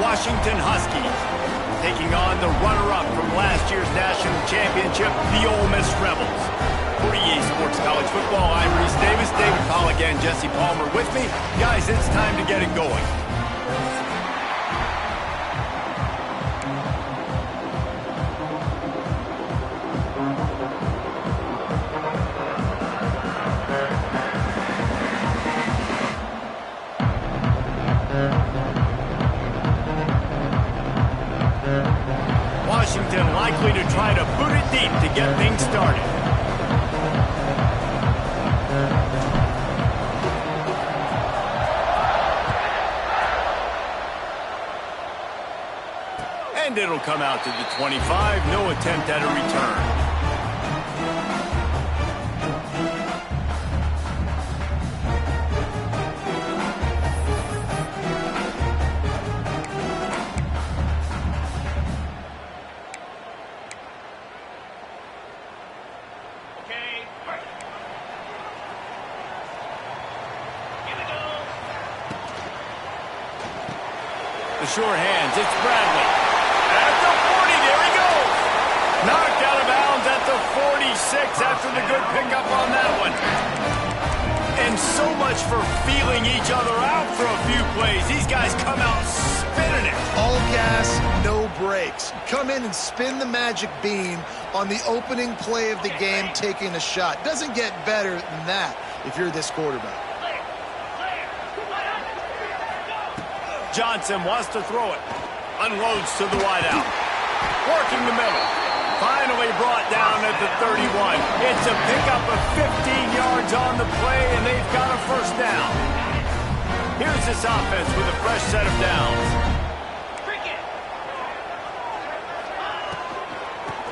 Washington Huskies, taking on the runner-up from last year's national championship, the Ole Miss Rebels. For EA Sports College Football, I'm Reese Davis, David Pollack, and Jesse Palmer with me. Guys, it's time to get it going. Washington likely to try to boot it deep to get things started. And it'll come out to the 25. No attempt at a return. The sure hands, it's Bradley. At the 40, there he goes. Knocked out of bounds at the 46 after the good pickup on that one. And so much for feeling each other out for a few plays. These guys come out spinning it. All gas, no brakes. Come in and spin the magic bean on the opening play of the game, taking a shot. Doesn't get better than that if you're this quarterback. Johnson wants to throw it. Unloads to the wideout. Working the middle. Finally brought down at the 31. It's a pickup of 15 yards on the play, and they've got a first down. Here's this offense with a fresh set of downs.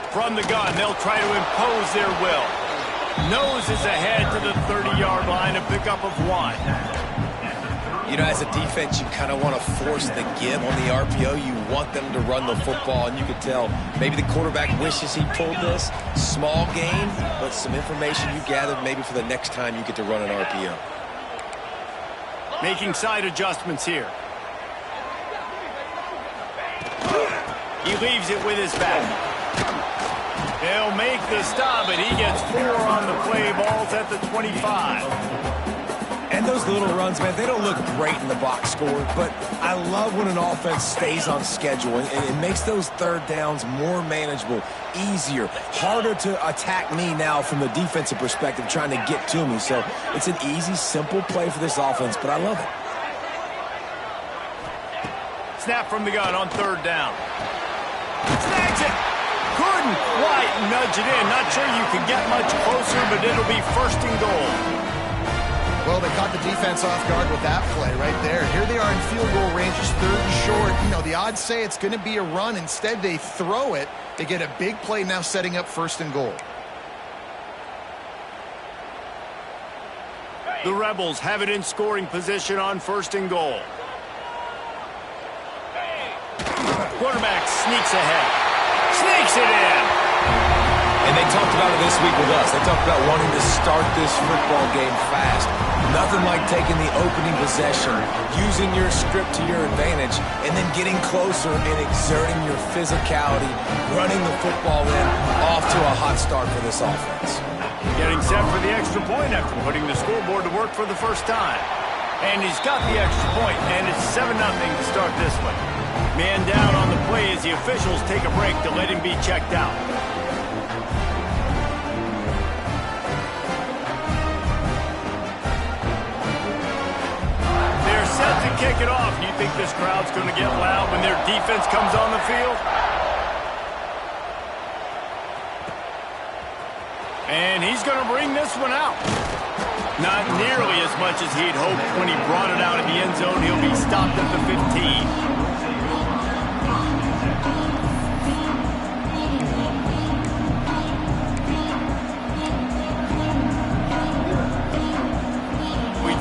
From the gun, they'll try to impose their will. Nose is ahead to the 30-yard line, a pickup of 1. You know, as a defense, you kind of want to force the give on the RPO. You want them to run the football, and you can tell maybe the quarterback wishes he pulled this. Small gain, but some information you gathered maybe for the next time you get to run an RPO. Making side adjustments here. He leaves it with his back. They'll make the stop, and he gets 4 on the play. Ball's at the 25. And those little runs, man, they don't look great in the box score, but I love when an offense stays on schedule, and it makes those third downs more manageable, easier, harder to attack me now from the defensive perspective trying to get to me. So it's an easy, simple play for this offense, but I love it. Snap from the gun on third down. Snags it. Couldn't quite nudge it in. Not sure you can get much closer, but it'll be first and goal. Well, they caught the defense off guard with that play right there. Here they are in field goal range, just third and short. You know, the odds say it's going to be a run. Instead, they throw it. They get a big play now setting up first and goal. The Rebels have it in scoring position on first and goal. Quarterback sneaks ahead. Sneaks it in. And they talked about it this week with us. They talked about wanting to start this football game fast. Nothing like taking the opening possession, using your script to your advantage, and then getting closer and exerting your physicality, running the football in, off to a hot start for this offense. Getting set for the extra point after putting the scoreboard to work for the first time. And he's got the extra point, and it's 7-0 to start this one. Man down on the play as the officials take a break to let him be checked out. Set to kick it off. You think this crowd's going to get loud when their defense comes on the field? And he's going to bring this one out. Not nearly as much as he'd hoped when he brought it out of the end zone. He'll be stopped at the 15.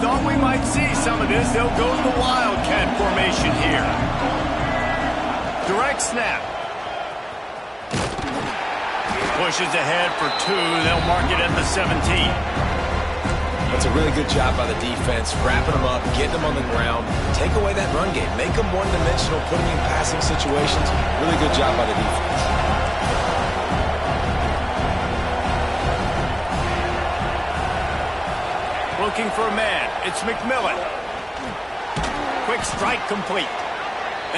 Thought we might see some of this. They'll go to the Wildcat formation here. Direct snap. Pushes ahead for 2. They'll mark it at the 17. That's a really good job by the defense, wrapping them up, getting them on the ground, take away that run game, make them one-dimensional, put them in passing situations. Really good job by the defense. Looking for a man. It's McMillan. Quick strike complete.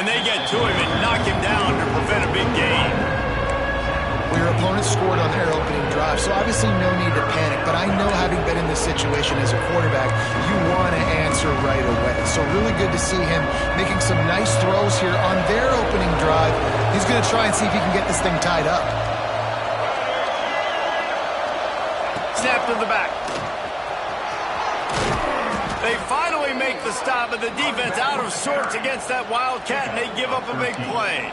And they get to him and knock him down to prevent a big gain. Well, your opponent scored on their opening drive, so obviously no need to panic. But I know, having been in this situation as a quarterback, you want to answer right away. So really good to see him making some nice throws here on their opening drive. He's going to try and see if he can get this thing tied up. Snap to the back. They finally make the stop, but the defense out of sorts against that Wildcat, and they give up a big play.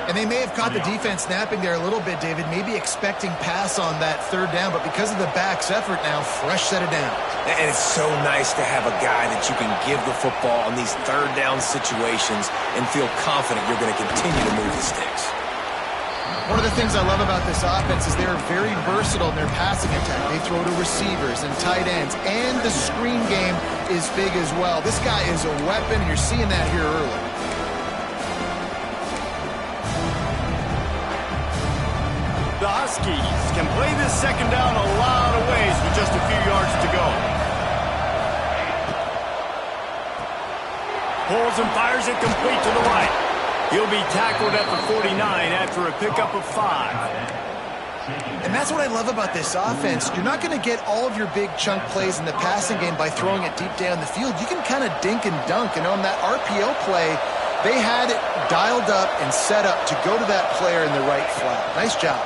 And they may have caught the defense snapping there a little bit, David, maybe expecting pass on that third down, but because of the back's effort now, fresh set of down. And it's so nice to have a guy that you can give the football on these third down situations and feel confident you're going to continue to move the sticks. One of the things I love about this offense is they're very versatile in their passing attack. They throw to receivers and tight ends, and the screen game is big as well. This guy is a weapon, and you're seeing that here early. The Huskies can play this second down a lot of ways with just a few yards to go. Pulls and fires it complete to the right. He'll be tackled at the 49 after a pickup of 5. And that's what I love about this offense. You're not going to get all of your big chunk plays in the passing game by throwing it deep down the field. You can kind of dink and dunk. And on that RPO play, they had it dialed up and set up to go to that player in the right flat. Nice job.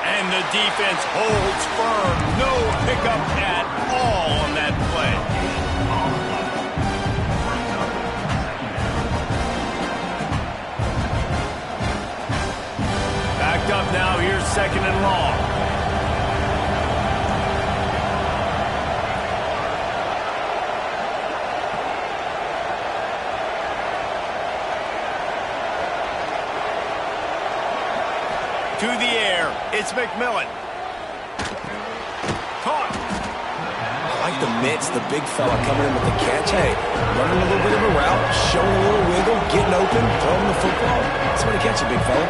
And the defense holds firm. No pickup at all on that play. Backed up now. Here's second and long. To the air, it's McMillan. Caught. I like the mitts, the big fella coming in with the catch. Hey, running a little bit of a route, showing a little wiggle, getting open, throwing the football. Somebody catch it, big fella.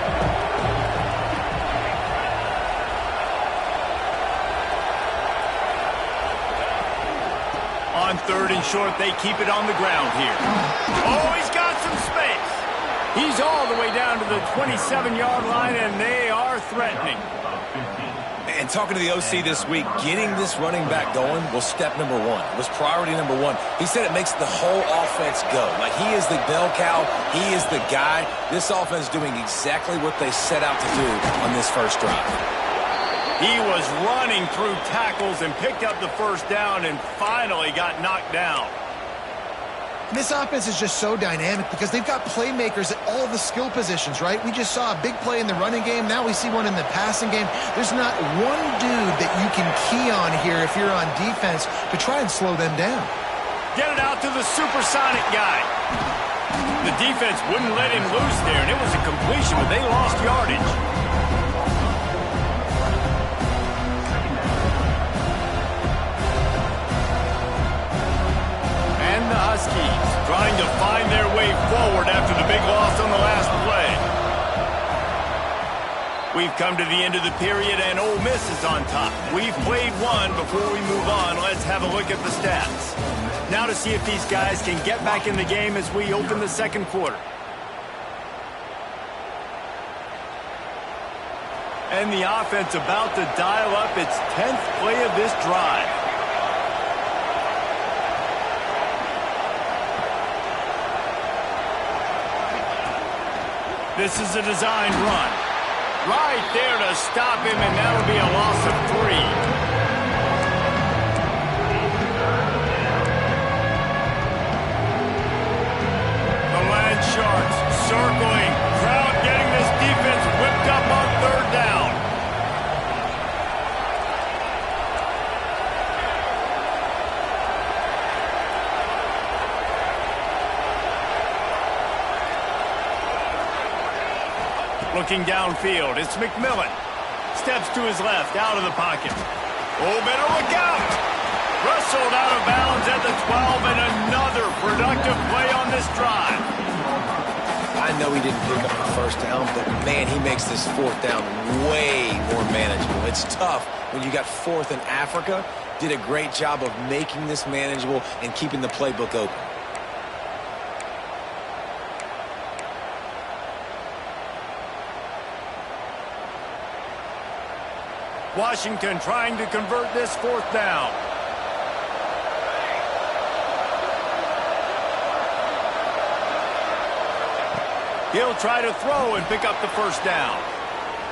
On third and short, they keep it on the ground here. Oh, he's got some space. He's all the way down to the 27-yard line, and they are threatening. And talking to the OC this week, getting this running back going was step number one. It was priority number one. He said it makes the whole offense go. Like, he is the bell cow. He is the guy. This offense doing exactly what they set out to do on this first drive. He was running through tackles and picked up the first down and finally got knocked down. This offense is just so dynamic because they've got playmakers at all the skill positions, right? We just saw a big play in the running game. Now we see one in the passing game. There's not one dude that you can key on here if you're on defense to try and slow them down. Get it out to the supersonic guy. The defense wouldn't let him loose there, and it was a completion, but they lost yardage. The Huskies trying to find their way forward after the big loss on the last play. We've come to the end of the period, and Ole Miss is on top. We've played one. Before we move on, let's have a look at the stats. Now to see if these guys can get back in the game as we open the second quarter. And the offense about to dial up its 10th play of this drive. This is a designed run. Right there to stop him, and that'll be a loss of 3. The Land Sharks circling. Crowd getting this defense whipped up on third down. Looking downfield, it's McMillan. Steps to his left, out of the pocket. Oh, better look out. Wrestled out of bounds at the 12, and another productive play on this drive. I know he didn't pick up the first down, but, man, he makes this fourth down way more manageable. It's tough when you got fourth in Africa. Did a great job of making this manageable and keeping the playbook open. Washington trying to convert this fourth down. He'll try to throw and pick up the first down.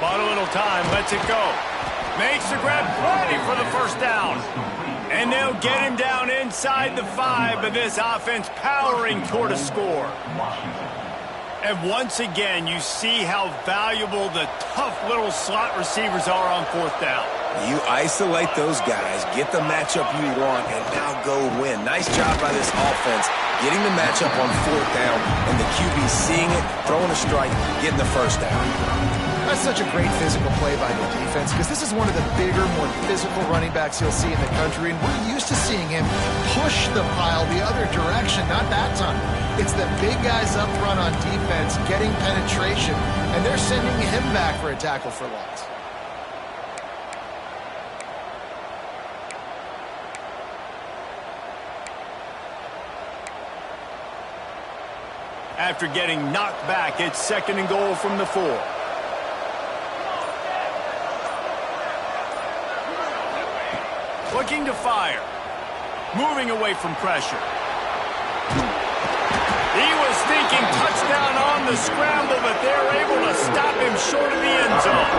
Bought a little time, lets it go. Makes the grab, plenty for the first down. And they'll get him down inside the 5, but this offense powering toward a score. And once again, you see how valuable the tough little slot receivers are on fourth down. You isolate those guys, get the matchup you want, and now go win. Nice job by this offense, getting the matchup on fourth down, and the QB seeing it, throwing a strike, getting the first down. That's such a great physical play by the defense because this is one of the bigger, more physical running backs you'll see in the country, and we're used to seeing him push the pile the other direction, not that time. It's the big guys up front on defense getting penetration, and they're sending him back for a tackle for loss. After getting knocked back, it's 2nd and goal from the 4. Looking to fire. Moving away from pressure. He was thinking touchdown on the scramble, but they're able to stop him short of the end zone.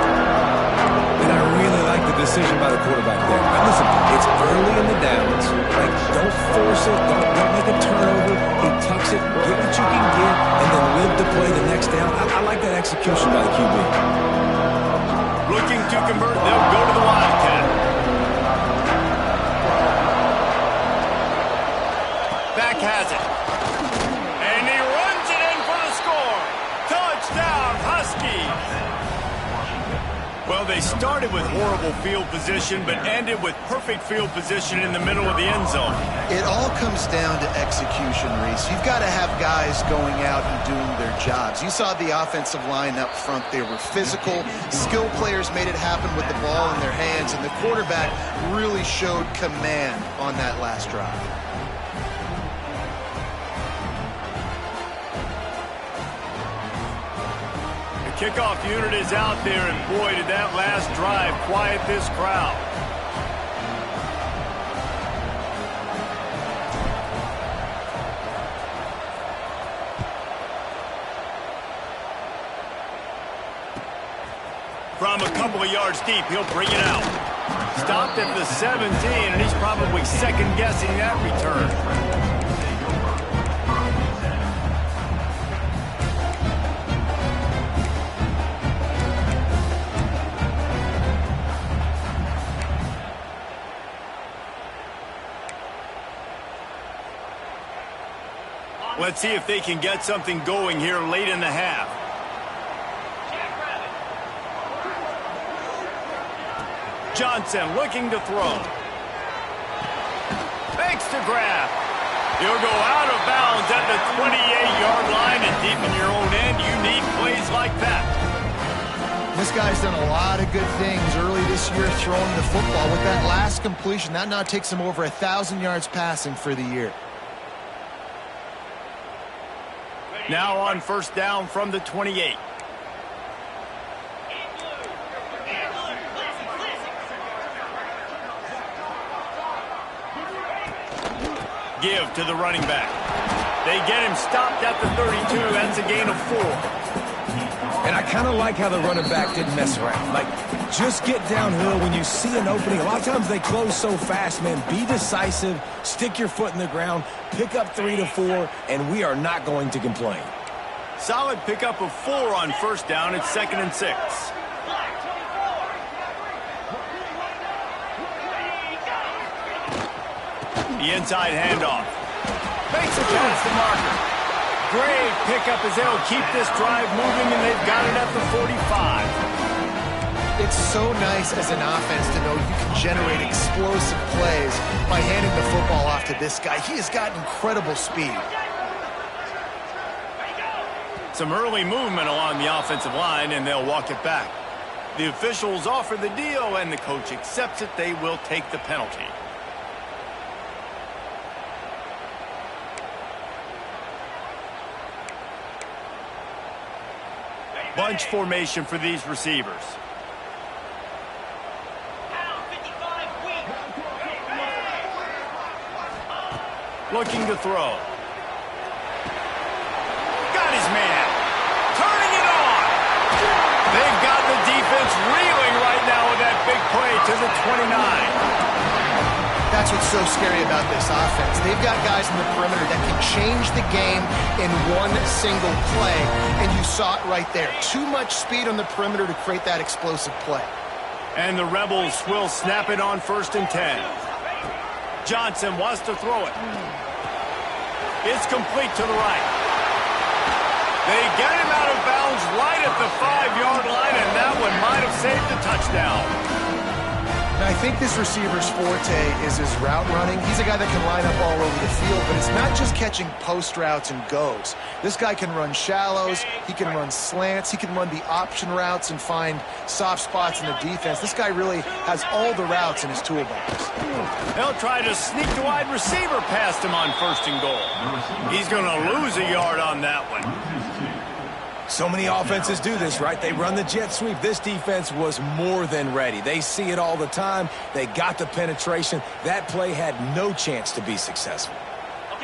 And I really like the decision by the quarterback there. Now listen, it's early in the downs. Like, don't force it. Don't make a turnover. He tucks it, get what you can get, and then live to play the next down. I like that execution by the QB. Looking to convert, they'll go to the Wildcat. Back has it. And he runs it in for the score. Touchdown, Huskies. Well, they started with horrible field position, but ended with perfect field position in the middle of the end zone. It all comes down to execution, Reese. You've got to have guys going out and doing their jobs. You saw the offensive line up front. They were physical. Skill players made it happen with the ball in their hands, and the quarterback really showed command on that last drive. Kickoff unit is out there, and boy, did that last drive quiet this crowd. From a couple of yards deep, he'll bring it out. Stopped at the 17, and he's probably second-guessing that return. Let's see if they can get something going here late in the half. Johnson looking to throw. Makes the grab. He'll go out of bounds at the 28-yard line, and deep in your own end, you need plays like that. This guy's done a lot of good things early this year throwing the football. With that last completion, that now takes him over 1,000 yards passing for the year. Now on first down from the 28. Give to the running back. They get him stopped at the 32. That's a gain of 4. And I kind of like how the running back didn't mess around. Like, just get downhill when you see an opening. A lot of times they close so fast, man. Be decisive, stick your foot in the ground, pick up 3 to 4, and we are not going to complain. Solid pickup of 4 on first down. It's 2nd and 6. The inside handoff. Makes it past the marker. Great pickup as they'll keep this drive moving, and they've got it at the 45. It's so nice as an offense to know you can generate explosive plays by handing the football off to this guy. He has got incredible speed. Some early movement along the offensive line, and they'll walk it back. The officials offer the deal, and the coach accepts it. They will take the penalty. Bunch formation for these receivers. Looking to throw. Got his man. Turning it on. They've got the defense reeling right now with that big play to the 29. That's what's so scary about this offense. They've got guys in the perimeter that can change the game in one single play, and you saw it right there. Too much speed on the perimeter to create that explosive play. And the Rebels will snap it on 1st and 10. Johnson wants to throw it. It's complete to the right. They get him out of bounds right at the 5-yard line, and that one might have saved a touchdown. Now, I think this receiver's forte is his route running. He's a guy that can line up all over the field, but it's not just catching post routes and goes. This guy can run shallows, he can run slants, he can run the option routes and find soft spots in the defense. This guy really has all the routes in his toolbox. They'll try to sneak the wide receiver past him on 1st and goal. He's going to lose a yard on that one. So many offenses do this, right? They run the jet sweep. This defense was more than ready. They see it all the time. They got the penetration. That play had no chance to be successful.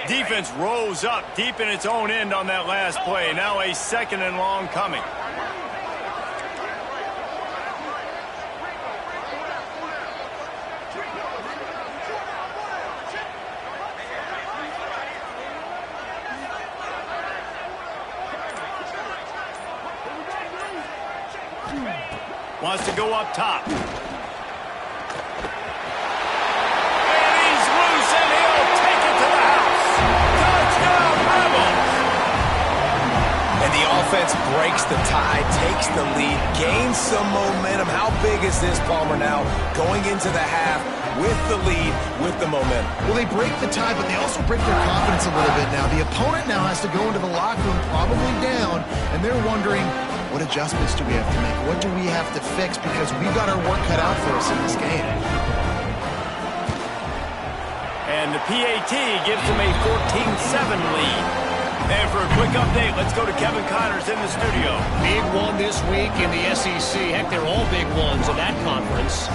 Defense rose up deep in its own end on that last play. Now a 2nd and long coming. Wants to go up top. And he's loose, and he'll take it to the house. Touchdown, Rebels! And the offense breaks the tie, takes the lead, gains some momentum. How big is this, Palmer, now going into the half with the lead, with the momentum? Well, they break the tie, but they also break their confidence a little bit now. The opponent now has to go into the locker room probably down, and they're wondering, what adjustments do we have to make? What do we have to fix? Because we've got our work cut out for us in this game. And the PAT gives them a 14-7 lead. And for a quick update, let's go to Kevin Connors in the studio. Big one this week in the SEC. Heck, they're all big ones in that conference.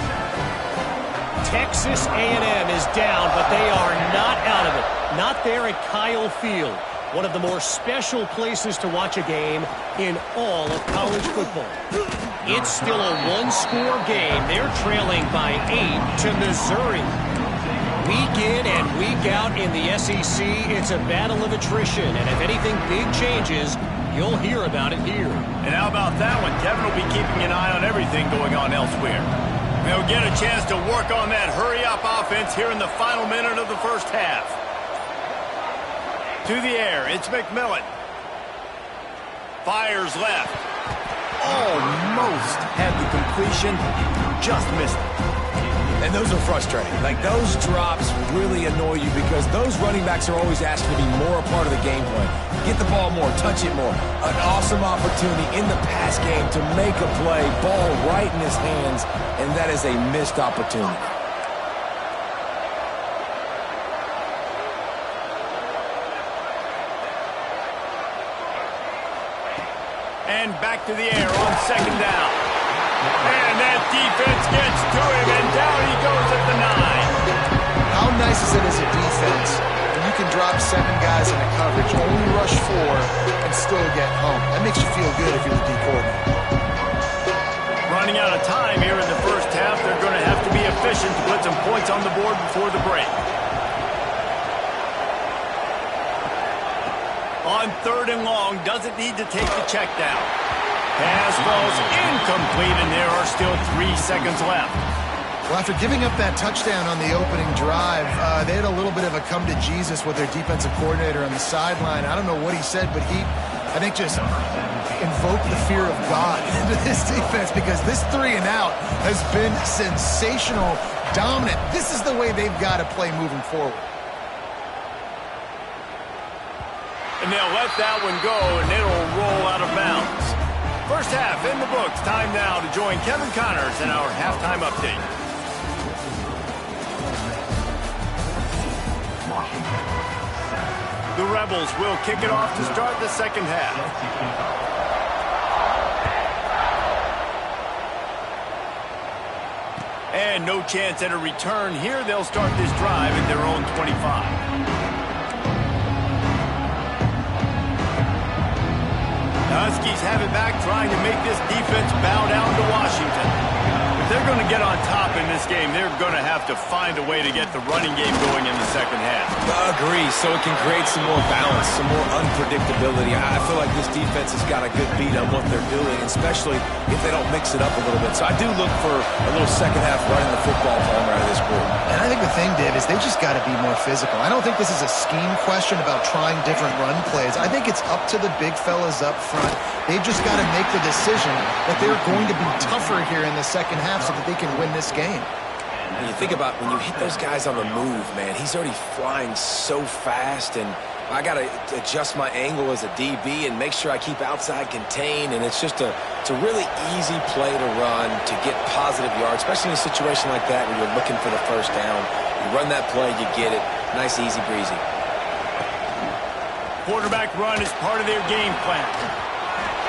Texas A&M is down, but they are not out of it. Not there at Kyle Field. One of the more special places to watch a game in all of college football. It's still a one-score game. They're trailing by 8 to Missouri. Week in and week out in the SEC, it's a battle of attrition. And if anything big changes, you'll hear about it here. And how about that one? Kevin will be keeping an eye on everything going on elsewhere. They'll get a chance to work on that hurry-up offense here in the final minute of the first half. To the air, it's McMillan. Fires left. Almost had the completion, just missed it. And those are frustrating. Like, those drops really annoy you because those running backs are always asking to be more a part of the game plan. Get the ball more, touch it more. An awesome opportunity in the pass game to make a play, ball right in his hands, and that is a missed opportunity. And back to the air on 2nd down. And that defense gets to him, and down he goes at the 9. How nice is it as a defense when you can drop 7 guys in a coverage, only rush 4, and still get home? That makes you feel good if you're the D coordinator. Running out of time here in the first half. They're going to have to be efficient to put some points on the board before the break. On 3rd and long, doesn't need to take the check down. Pass falls incomplete, and there are still 3 seconds left. Well, after giving up that touchdown on the opening drive, they had a little bit of a come to Jesus with their defensive coordinator on the sideline. I don't know what he said, but he, I think, just invoke the fear of God into this defense because this 3-and-out has been sensational, dominant. This is the way they've got to play moving forward. And they'll let that one go, and it'll roll out of bounds. First half in the books. Time now to join Kevin Connors in our halftime update. The Rebels will kick it off to start the second half. And no chance at a return here. They'll start this drive at their own 25. The Huskies have it back, trying to make this defense bow down to Washington. If they're going to get on top in this game, they're going to have to find a way to get the running game going in the second half. I agree, so it can create some more balance, some more unpredictability. I feel like this defense has got a good beat on what they're doing, especially if they don't mix it up a little bit. So I do look for a little second half running the football home out of this group. And I think the thing, Dave, is they just got to be more physical. I don't think this is a scheme question about trying different run plays. I think it's up to the big fellas up front. They've just got to make the decision that they're going to be tougher here in the second half so that they can win this game. And you think about when you hit those guys on the move, man, he's already flying so fast, and I got to adjust my angle as a DB and make sure I keep outside contained, and it's just it's a really easy play to run to get positive yards, especially in a situation like that where you're looking for the first down. You run that play, you get it. Nice, easy breezy. Quarterback run is part of their game plan.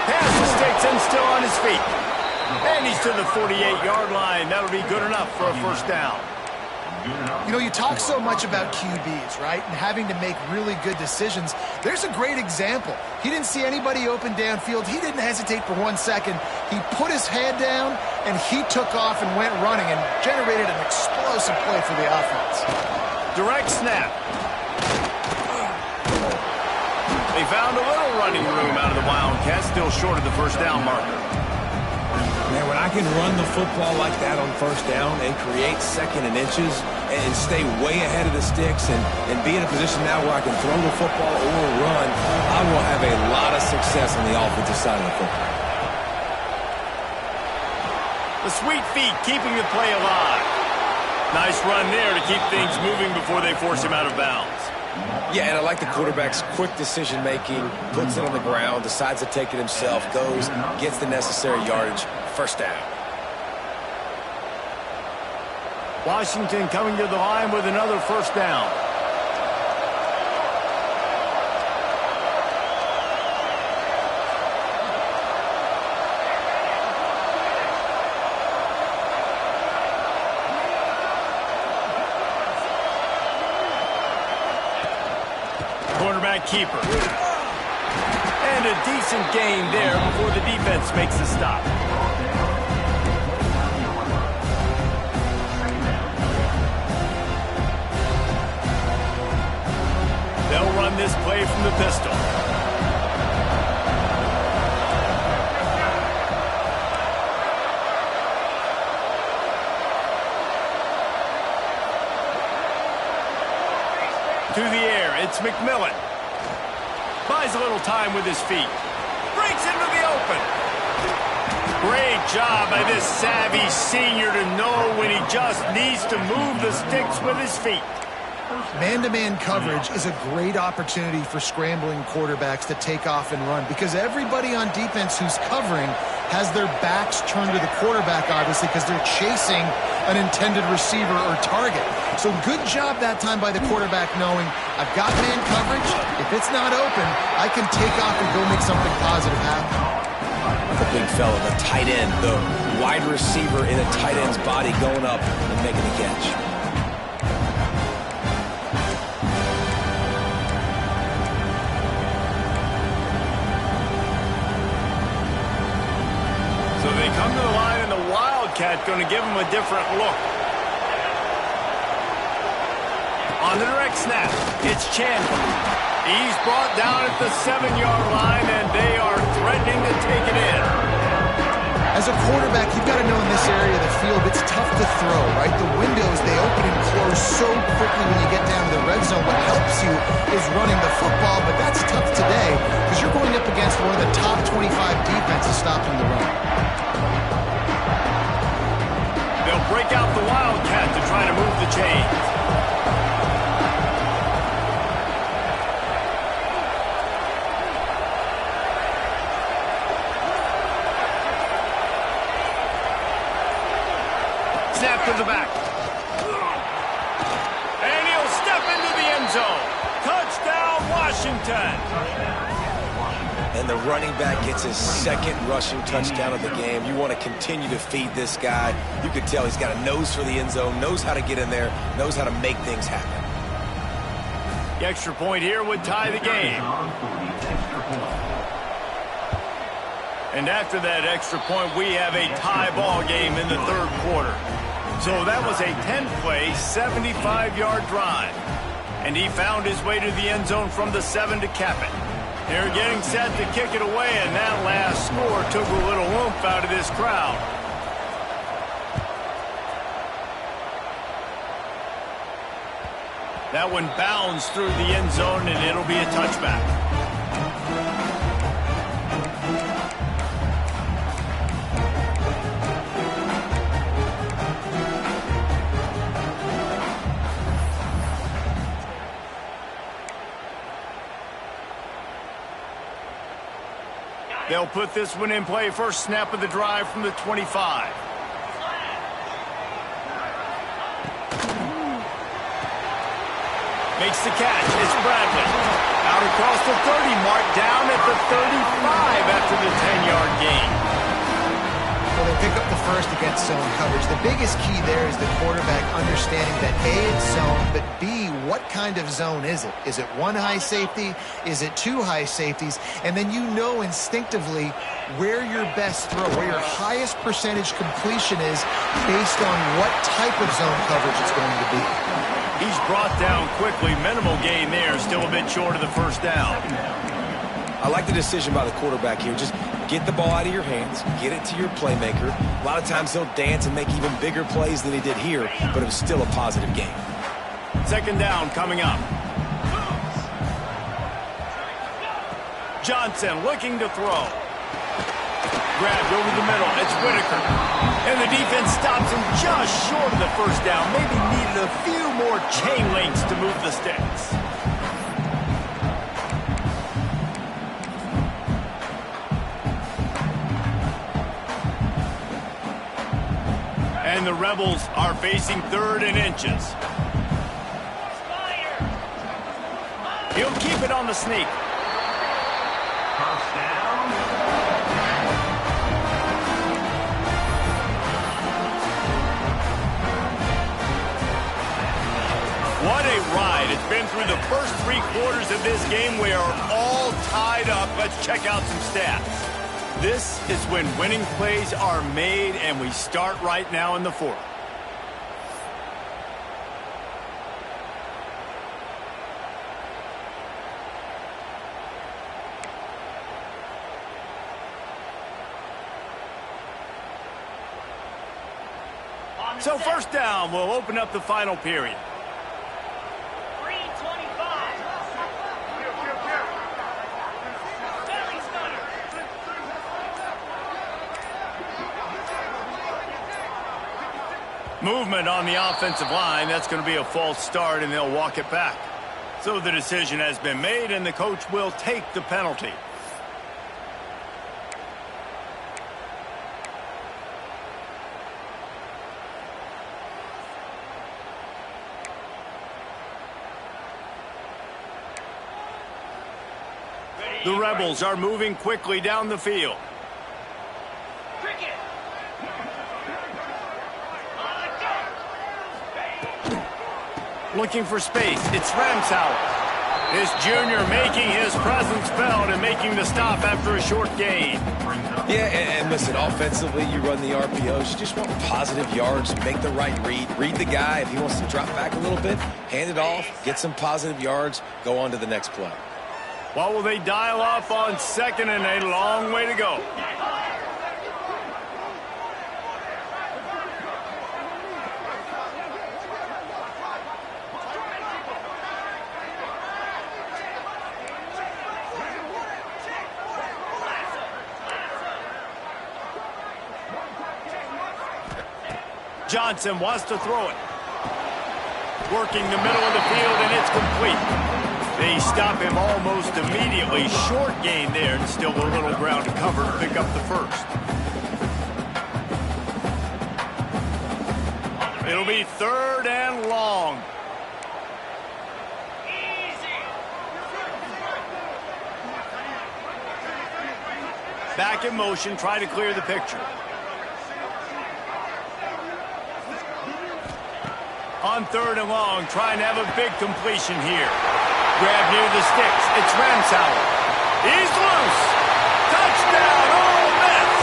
Pass the sticks and still on his feet. And he's to the 48-yard line. That'll be good enough for a first down. You know, you talk so much about QBs, right, and having to make really good decisions. There's a great example. He didn't see anybody open downfield. He didn't hesitate for 1 second. He put his head down, and he took off and went running and generated an explosive play for the offense. Direct snap. They found a little running room out of the Wildcats, still short of the first down marker. Man, when I can run the football like that on first down and create second and inches and stay way ahead of the sticks and be in a position now where I can throw the football or run, I will have a lot of success on the offensive side of the football. The sweet feet keeping the play alive. Nice run there to keep things moving before they force him out of bounds. Yeah, and I like the quarterback's quick decision-making, puts it on the ground, decides to take it himself, goes, gets the necessary yardage, first down. Washington coming to the line with another first down. Quarterback keeper. And a decent gain there before the defense makes the stop. They'll run this play from the pistol. To the air, it's McMillan. Buys a little time with his feet. Breaks into the open. Great job by this savvy senior to know when he just needs to move the sticks with his feet. Man-to-man coverage is a great opportunity for scrambling quarterbacks to take off and run because everybody on defense who's covering has their backs turned to the quarterback, obviously, because they're chasing an intended receiver or target. So good job that time by the quarterback knowing I've got man coverage. If it's not open, I can take off and go make something positive happen. The big fella, the tight end, the wide receiver in a tight end's body going up and making the catch. So they come to the line, and the Wildcat going to give them a different look. On the direct snap, it's Chandler. He's brought down at the 7-yard line, and they are threatening to take it in. As a quarterback, you've got to know in this area of the field, it's tough to throw, right? The windows, they open and close so quickly when you get down to the red zone. What helps you is running the football, but that's tough today because you're going up against one of the top 25 back to the back. And he'll step into the end zone. Touchdown, Washington. And the running back gets his second rushing touchdown of the game. You want to continue to feed this guy. You could tell he's got a nose for the end zone, knows how to get in there, knows how to make things happen. The extra point here would tie the game. And after that extra point, we have a tie ball game in the third quarter. So that was a 10-play, 75-yard drive. And he found his way to the end zone from the 7 to cap it. They're getting set to kick it away, and that last score took a little oomph out of this crowd. That one bounds through the end zone, and it'll be a touchback. They'll put this one in play. First snap of the drive from the 25. Makes the catch. It's Bradley. Out across the 30 mark, down at the 35 after the 10-yard gain. Well, they pick up the first against zone coverage. The biggest key there is the quarterback understanding that A, it's zone, but B, what kind of zone is it? Is it one high safety? Is it two high safeties? And then you know instinctively where your best throw, where your highest percentage completion is based on what type of zone coverage it's going to be. He's brought down quickly. Minimal gain there. Still a bit short of the first down. I like the decision by the quarterback here. Just get the ball out of your hands, get it to your playmaker. A lot of times he'll dance and make even bigger plays than he did here, but it was still a positive game. Second down coming up. Johnson looking to throw. Grabbed over the middle. It's Whitaker. And the defense stops him just short of the first down. Maybe needed a few more chain links to move the sticks. And the Rebels are facing 3rd and inches. He'll keep it on the sneak. What a ride. It's been through the first 3 quarters of this game. We are all tied up. Let's check out some stats. This is when winning plays are made, and we start right now in the 4th. So first down, we'll open up the final period. Movement on the offensive line. That's going to be a false start, and they'll walk it back. So the decision has been made, and the coach will take the penalty. The Rebels are moving quickly down the field. Looking for space. It's Ramsauer. This junior making his presence felt and making the stop after a short gain. Yeah, and listen, offensively, you run the RPOs. You just want positive yards, make the right read. Read the guy. If he wants to drop back a little bit, hand it off, get some positive yards, go on to the next play. What will they dial up on 2nd and a long way to go? Johnson wants to throw it. Working the middle of the field, and it's complete. They stop him almost immediately. Short gain there, and still a little ground to cover to pick up the first. It'll be 3rd and long. Back in motion, try to clear the picture. On 3rd and long, trying to have a big completion here. Grab near the sticks. It's Ramsauer. He's loose. Touchdown, Ole Miss.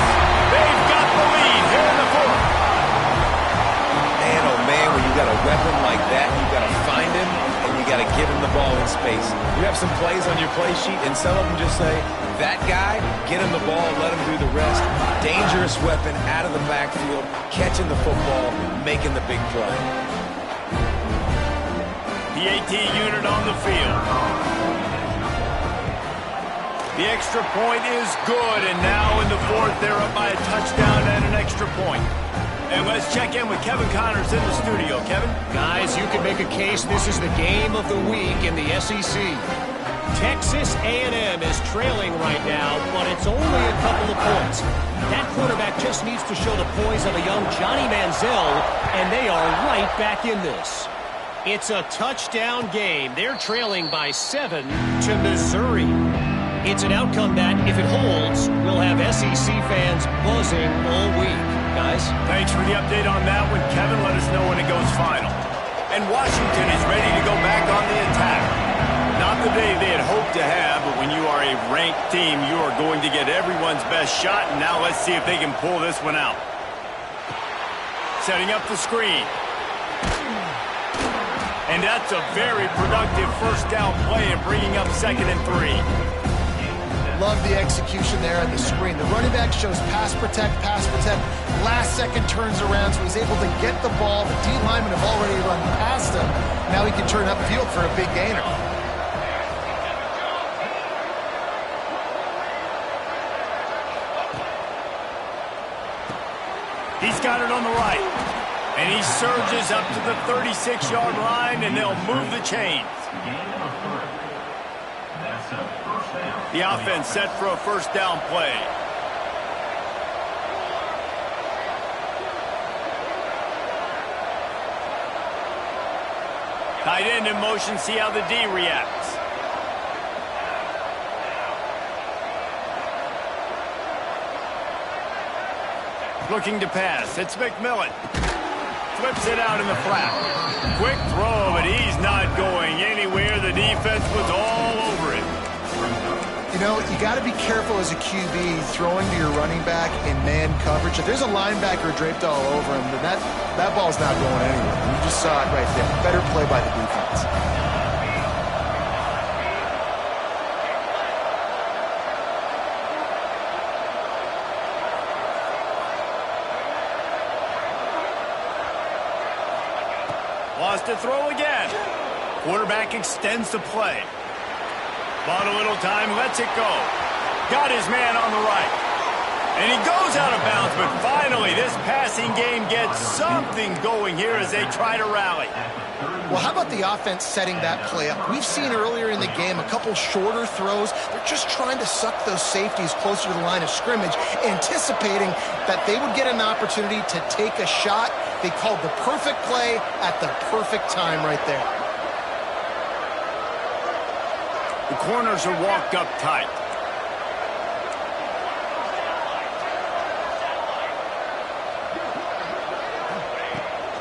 They've got the lead here in the 4th. Man, oh man, when you got a weapon like that, you got to find him and you got to give him the ball in space. You have some plays on your play sheet, and some of them just say, that guy, get him the ball, let him do the rest. Dangerous weapon out of the backfield, catching the football, making the big play. The 18 unit on the field. The extra point is good, and now in the 4th, they're up by a touchdown and an extra point. And let's check in with Kevin Connors in the studio. Kevin? Guys, you can make a case this is the game of the week in the SEC. Texas A&M is trailing right now, but it's only a couple of points. That quarterback just needs to show the poise of a young Johnny Manziel, and they are right back in this. It's a touchdown game. They're trailing by 7 to Missouri. It's an outcome that, if it holds, will have SEC fans buzzing all week. Guys? Thanks for the update on that one, Kevin. Let us know when it goes final. And Washington is ready to go back on the attack. Not the day they had hoped to have, but when you are a ranked team, you are going to get everyone's best shot. And now let's see if they can pull this one out. Setting up the screen. And that's a very productive 1st down play and bringing up 2nd and 3. Love the execution there on the screen. The running back shows pass protect. Last second turns around, so he's able to get the ball. The D linemen have already run past him. Now he can turn upfield for a big gainer. He's got it on the right. And he surges up to the 36-yard line, and they'll move the chains. The offense set for a 1st down play. Tight end in motion, see how the D reacts. Looking to pass, it's McMillan. Flips it out in the flat. Quick throw, but he's not going anywhere. The defense was all over it. You know, you got to be careful as a QB throwing to your running back in man coverage. If there's a linebacker draped all over him, then that ball's not going anywhere. You just saw it right there. Better play by the defense. Wants to throw again. Quarterback extends the play. Bought a little time, lets it go. Got his man on the right. And he goes out of bounds, but finally this passing game gets something going here as they try to rally. Well, how about the offense setting that play up? We've seen earlier in the game a couple shorter throws. They're just trying to suck those safeties closer to the line of scrimmage, anticipating that they would get an opportunity to take a shot. They called the perfect play at the perfect time right there. The corners are walked up tight.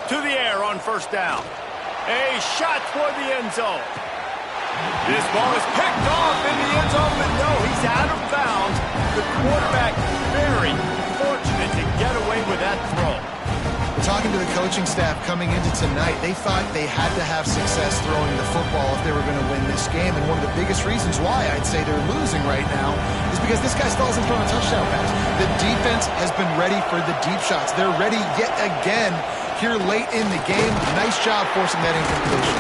To the air on 1st down. A shot toward the end zone. This ball is picked off in the end zone, but no, he's out of bounds. The quarterback very fortunate to get away with that throw. Talking to the coaching staff coming into tonight, they thought they had to have success throwing the football if they were going to win this game. And one of the biggest reasons why I'd say they're losing right now is because this guy still hasn't thrown a touchdown pass. The defense has been ready for the deep shots. They're ready yet again here late in the game. Nice job forcing that incompletion.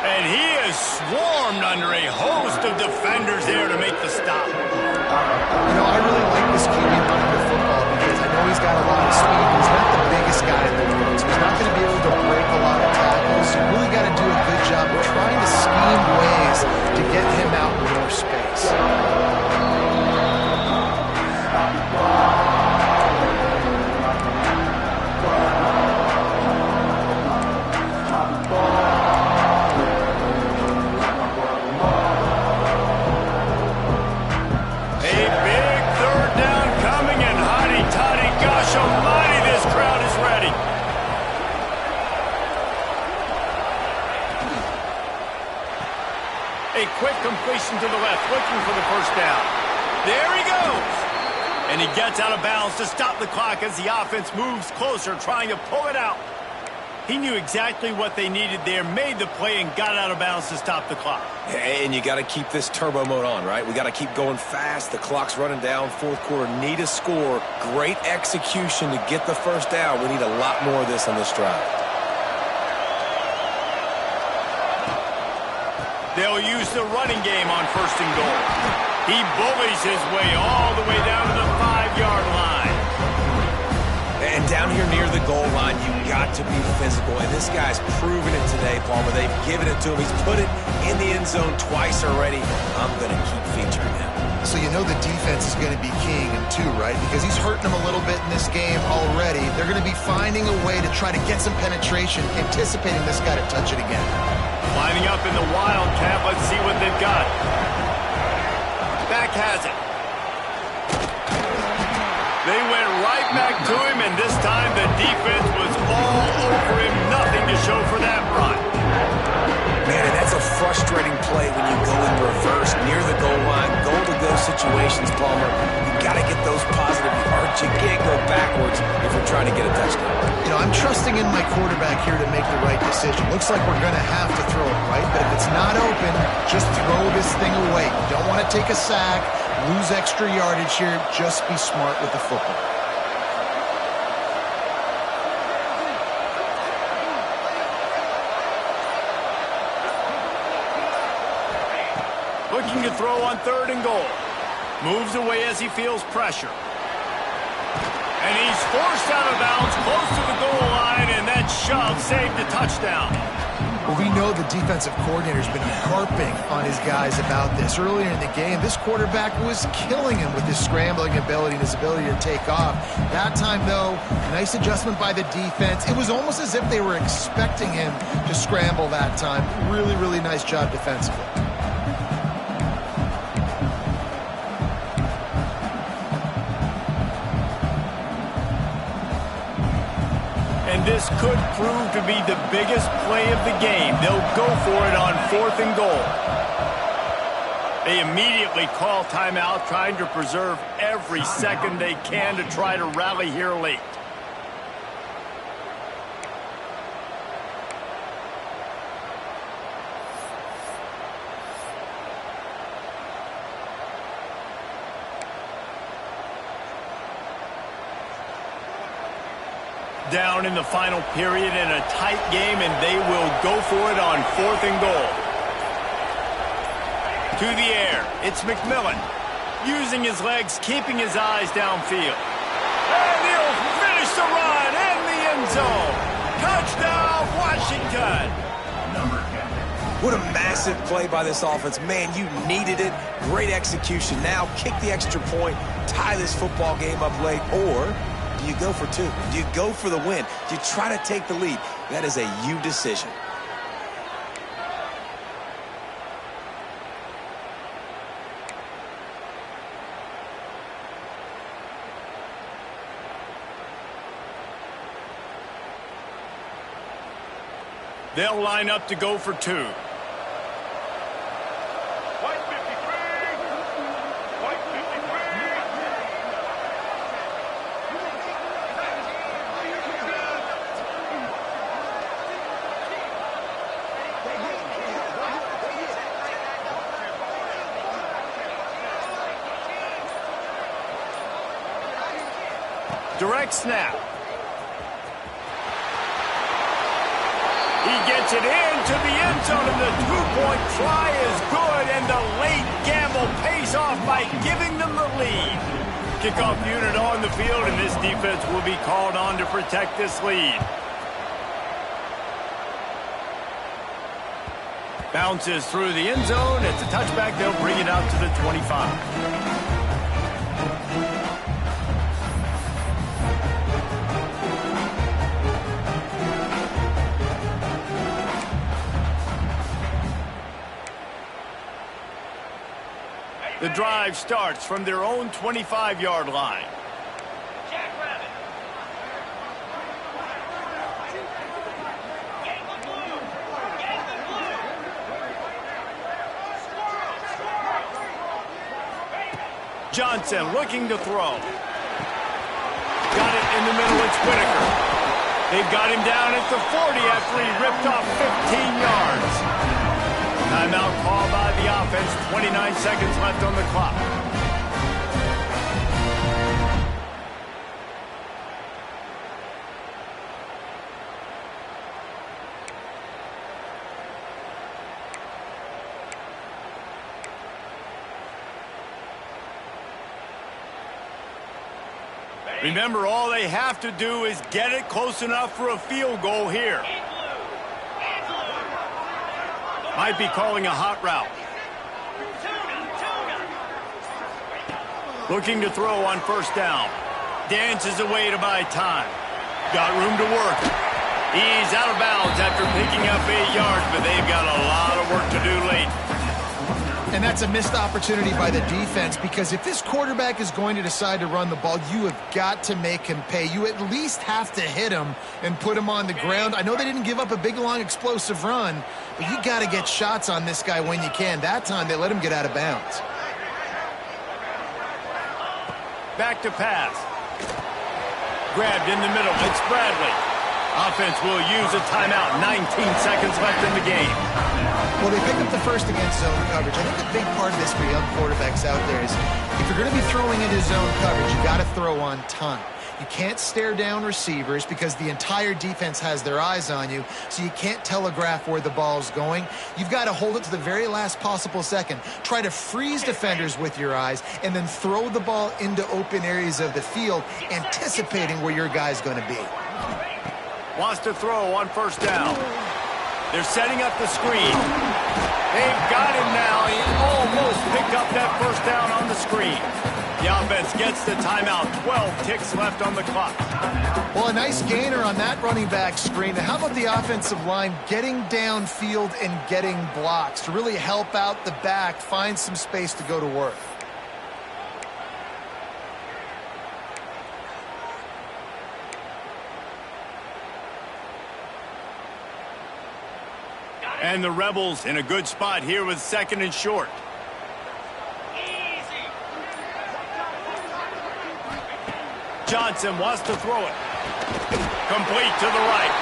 And he is swarmed under a host of defenders there to make the stop. You know, I really like this QB running the football because I know he's got a lot of speed. He's not the biggest guy in the world, so he's not going to be able to break a lot of tackles. You really got to do a good job of trying to scheme ways to get him out in more space. formation to the left, looking for the first down. There he goes. And he gets out of bounds to stop the clock as the offense moves closer, trying to pull it out. He knew exactly what they needed there, made the play, and got out of bounds to stop the clock. And you got to keep this turbo mode on, right? We got to keep going fast. The clock's running down. Fourth quarter, need a score. Great execution to get the first down. We need a lot more of this on this drive. They'll use the running game on 1st and goal. He bullies his way all the way down to the 5-yard line. And down here near the goal line, you got to be physical. And this guy's proven it today, Palmer. They've given it to him. He's put it in the end zone twice already. I'm going to keep featuring him. So you know the defense is going to be keying him too, right? Because he's hurting them a little bit in this game already. They're going to be finding a way to try to get some penetration, anticipating this guy to touch it again. Lining up in the Wildcat. Let's see what they've got. Back has it. They went right back to him, and this time the defense was all over him. Nothing to show for that run. Man, and that's a frustrating play when you go in reverse near the goal line. Goal-to-go situations, Palmer. You got to get those positive yards. You can't go backwards if we're trying to get a touchdown. You know, I'm trusting in my quarterback here to make the right decision. Looks like we're going to have to throw it, right? But if it's not open, just throw this thing away. You don't want to take a sack, lose extra yardage here. Just be smart with the football. Looking to throw on 3rd and goal. Moves away as he feels pressure. And he's forced out of bounds close to the goal line, and that shove saved a touchdown. Well, we know the defensive coordinator's been harping on his guys about this. Earlier in the game, this quarterback was killing him with his scrambling ability and his ability to take off. That time, though, nice adjustment by the defense. It was almost as if they were expecting him to scramble that time. Really, really nice job defensively. And this could prove to be the biggest play of the game. They'll go for it on 4th and goal. They immediately call timeout, trying to preserve every second they can to try to rally here late. Down in the final period in a tight game, and they will go for it on 4th and goal. To the air, it's McMillan. Using his legs, keeping his eyes downfield. And he'll finish the run in the end zone. Touchdown, Washington. What a massive play by this offense. Man, you needed it. Great execution. Now kick the extra point, tie this football game up late, or do you go for 2? Do you go for the win? Do you try to take the lead? That is a you decision. They'll line up to go for 2. Direct snap. He gets it into the end zone, and the 2-point try is good, and the late gamble pays off by giving them the lead. Kickoff unit on the field, and this defense will be called on to protect this lead. Bounces through the end zone. It's a touchback. They'll bring it out to the 25. The drive starts from their own 25-yard line. Johnson looking to throw. Got it in the middle. It's Whitaker. They've got him down at the 40 after he ripped off 15 yards. Timeout called by the offense. 29 seconds left on the clock. Remember, all they have to do is get it close enough for a field goal here. Might be calling a hot route. Looking to throw on first down. Dances away to buy time. Got room to work. He's out of bounds after picking up 8 yards, but they've got a lot of work to do late. And that's a missed opportunity by the defense, because if this quarterback is going to decide to run the ball, you have got to make him pay. You at least have to hit him and put him on the ground. I know they didn't give up a big, long, explosive run, but you got to get shots on this guy when you can. That time, they let him get out of bounds. Back to pass. Grabbed in the middle. It's Bradley. Offense will use a timeout. 19 seconds left in the game. Well, they picked up the first against zone coverage. I think a big part of this for young quarterbacks out there is if you're going to be throwing into zone coverage, you got to throw on time. You can't stare down receivers because the entire defense has their eyes on you, so you can't telegraph where the ball's going. You've got to hold it to the very last possible second. Try to freeze defenders with your eyes and then throw the ball into open areas of the field, anticipating where your guy's going to be. Wants to throw on first down. They're setting up the screen. They've got him now. He almost picked up that first down on the screen. The offense gets the timeout. 12 ticks left on the clock. Well, a nice gainer on that running back screen. How about the offensive line getting downfield and getting blocks to really help out the back, find some space to go to work? And the Rebels in a good spot here with second and short. Johnson wants to throw it. Complete to the right.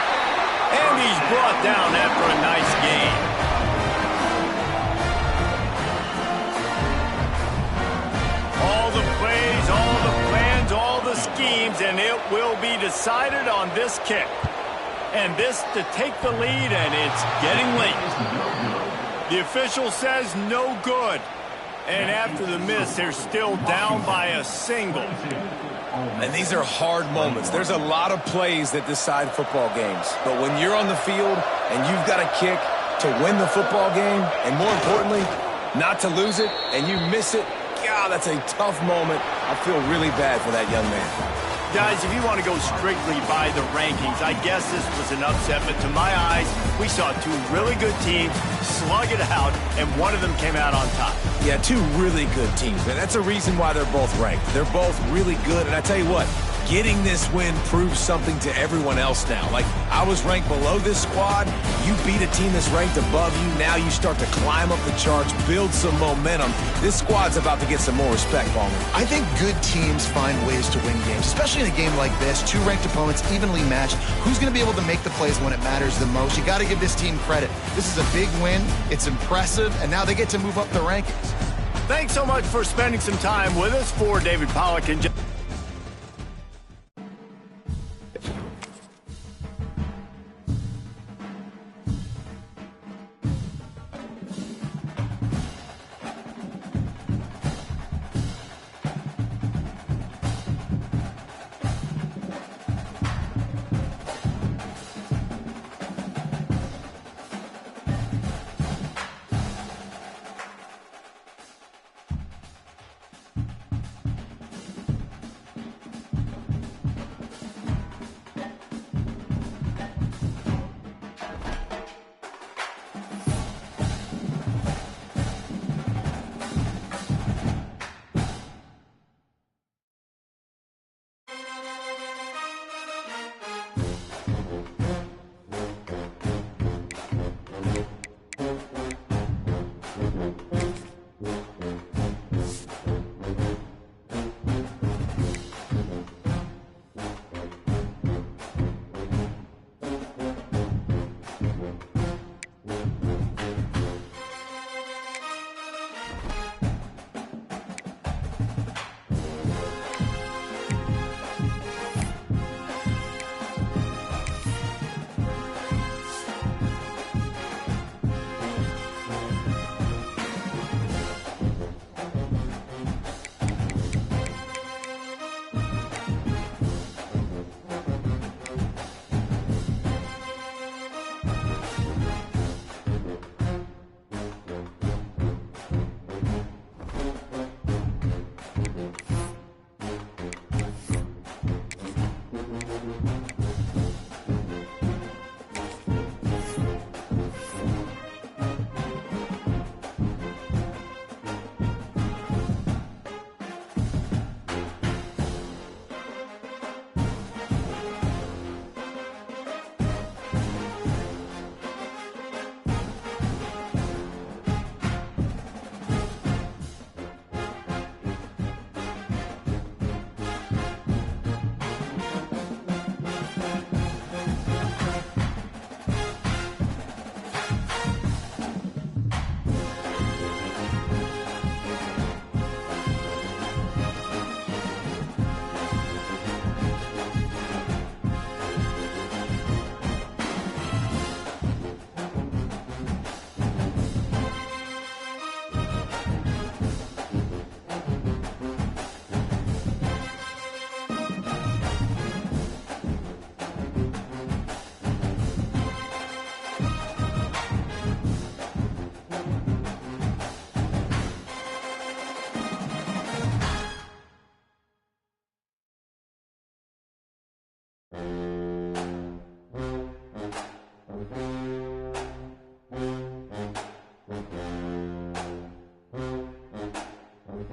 And he's brought down after a nice gain. All the plays, all the plans, all the schemes, and it will be decided on this kick. And this to take the lead, and it's getting late. The official says no good. And after the miss, they're still down by a single. And these are hard moments. There's a lot of plays that decide football games. But when you're on the field and you've got a kick to win the football game, and more importantly, not to lose it, and you miss it, God, that's a tough moment. I feel really bad for that young man. Guys, if you want to go strictly by the rankings, I guess this was an upset, but to my eyes, we saw two really good teams slug it out, and one of them came out on top. Yeah, two really good teams, and that's a reason why they're both ranked. They're both really good, and I tell you what, getting this win proves something to everyone else now. Like, I was ranked below this squad. You beat a team that's ranked above you. Now you start to climb up the charts, build some momentum. This squad's about to get some more respect, Ballman. I think good teams find ways to win games, especially in a game like this. Two ranked opponents, evenly matched. Who's going to be able to make the plays when it matters the most? You got to give this team credit. This is a big win. It's impressive, and now they get to move up the rankings. Thanks so much for spending some time with us. For David Pollack and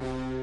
it.